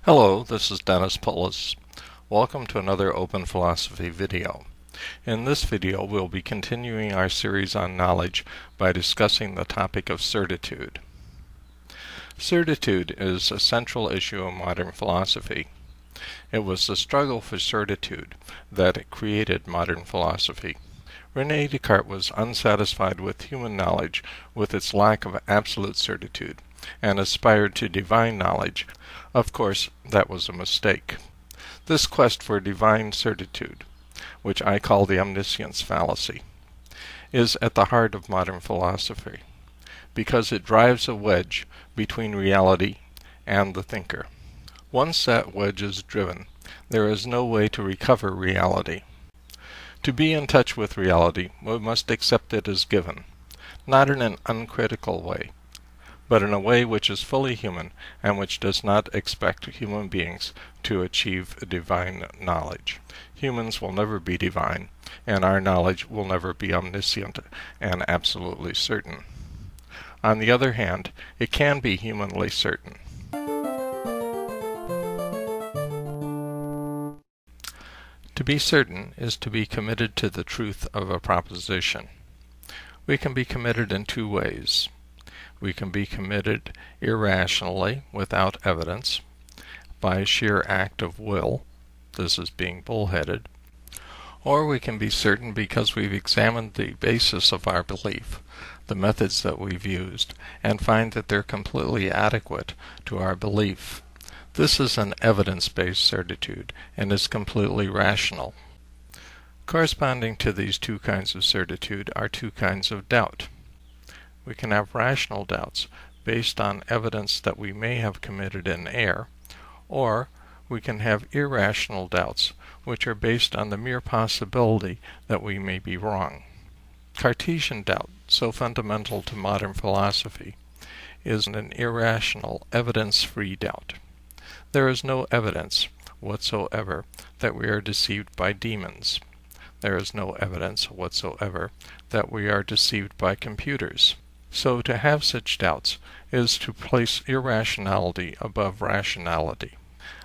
Hello, this is Dennis Pullis. Welcome to another Open Philosophy video. In this video, we'll be continuing our series on knowledge by discussing the topic of certitude. Certitude is a central issue of modern philosophy. It was the struggle for certitude that created modern philosophy. René Descartes was unsatisfied with human knowledge with its lack of absolute certitude, and aspired to divine knowledge. Of course, that was a mistake. This quest for divine certitude, which I call the omniscience fallacy, is at the heart of modern philosophy, because it drives a wedge between reality and the thinker. Once that wedge is driven, there is no way to recover reality. To be in touch with reality, we must accept it as given, not in an uncritical way, but in a way which is fully human and which does not expect human beings to achieve divine knowledge. Humans will never be divine, and our knowledge will never be omniscient and absolutely certain. On the other hand, it can be humanly certain. To be certain is to be committed to the truth of a proposition. We can be committed in two ways. We can be committed irrationally, without evidence, by sheer act of will. This is being bullheaded. Or we can be certain because we've examined the basis of our belief, the methods that we've used, and find that they're completely adequate to our belief. This is an evidence-based certitude and is completely rational. Corresponding to these two kinds of certitude are two kinds of doubt. We can have rational doubts based on evidence that we may have committed an error, or we can have irrational doubts which are based on the mere possibility that we may be wrong. Cartesian doubt, so fundamental to modern philosophy, is an irrational, evidence-free doubt. There is no evidence whatsoever that we are deceived by demons. There is no evidence whatsoever that we are deceived by computers. So to have such doubts is to place irrationality above rationality.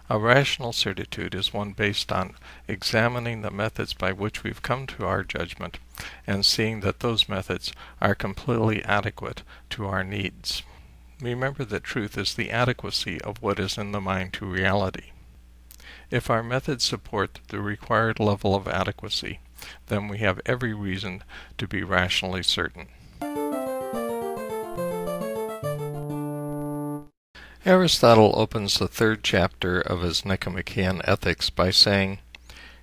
A rational certitude is one based on examining the methods by which we've come to our judgment and seeing that those methods are completely adequate to our needs. Remember that truth is the adequacy of what is in the mind to reality. If our methods support the required level of adequacy, then we have every reason to be rationally certain. Aristotle opens the third chapter of his Nicomachean Ethics by saying,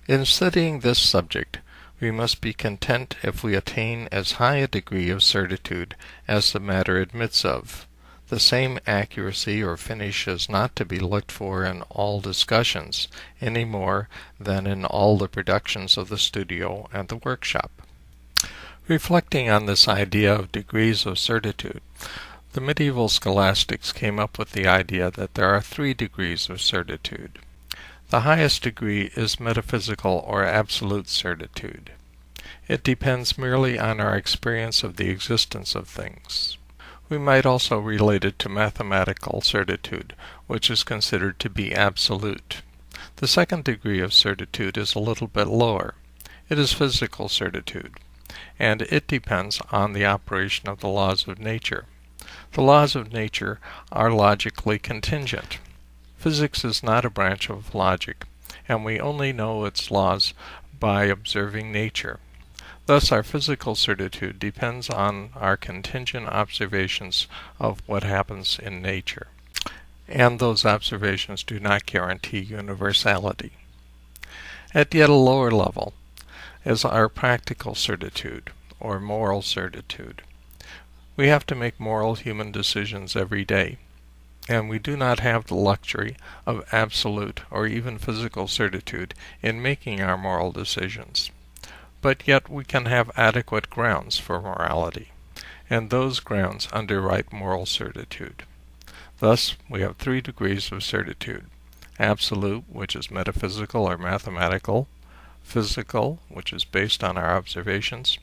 "In studying this subject, we must be content if we attain as high a degree of certitude as the matter admits of. The same accuracy or finish is not to be looked for in all discussions, any more than in all the productions of the studio and the workshop." Reflecting on this idea of degrees of certitude, the medieval scholastics came up with the idea that there are 3 degrees of certitude. The highest degree is metaphysical or absolute certitude. It depends merely on our experience of the existence of things. We might also relate it to mathematical certitude, which is considered to be absolute. The second degree of certitude is a little bit lower. It is physical certitude, and it depends on the operation of the laws of nature. The laws of nature are logically contingent. Physics is not a branch of logic, and we only know its laws by observing nature. Thus, our physical certitude depends on our contingent observations of what happens in nature, and those observations do not guarantee universality. At yet a lower level is our practical certitude, or moral certitude. We have to make moral human decisions every day, and we do not have the luxury of absolute or even physical certitude in making our moral decisions. But yet we can have adequate grounds for morality, and those grounds underwrite moral certitude. Thus, we have 3 degrees of certitude: absolute, which is metaphysical or mathematical; physical, which is based on our observations;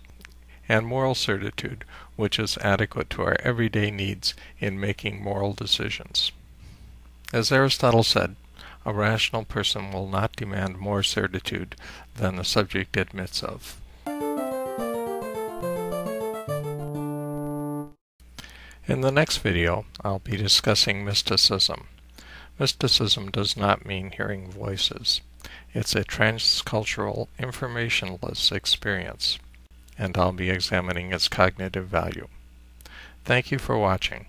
and moral certitude, which is adequate to our everyday needs in making moral decisions. As Aristotle said, A rational person will not demand more certitude than the subject admits of. In the next video, I'll be discussing mysticism. Mysticism does not mean hearing voices. It's a transcultural, informationless experience, and I'll be examining its cognitive value. Thank you for watching.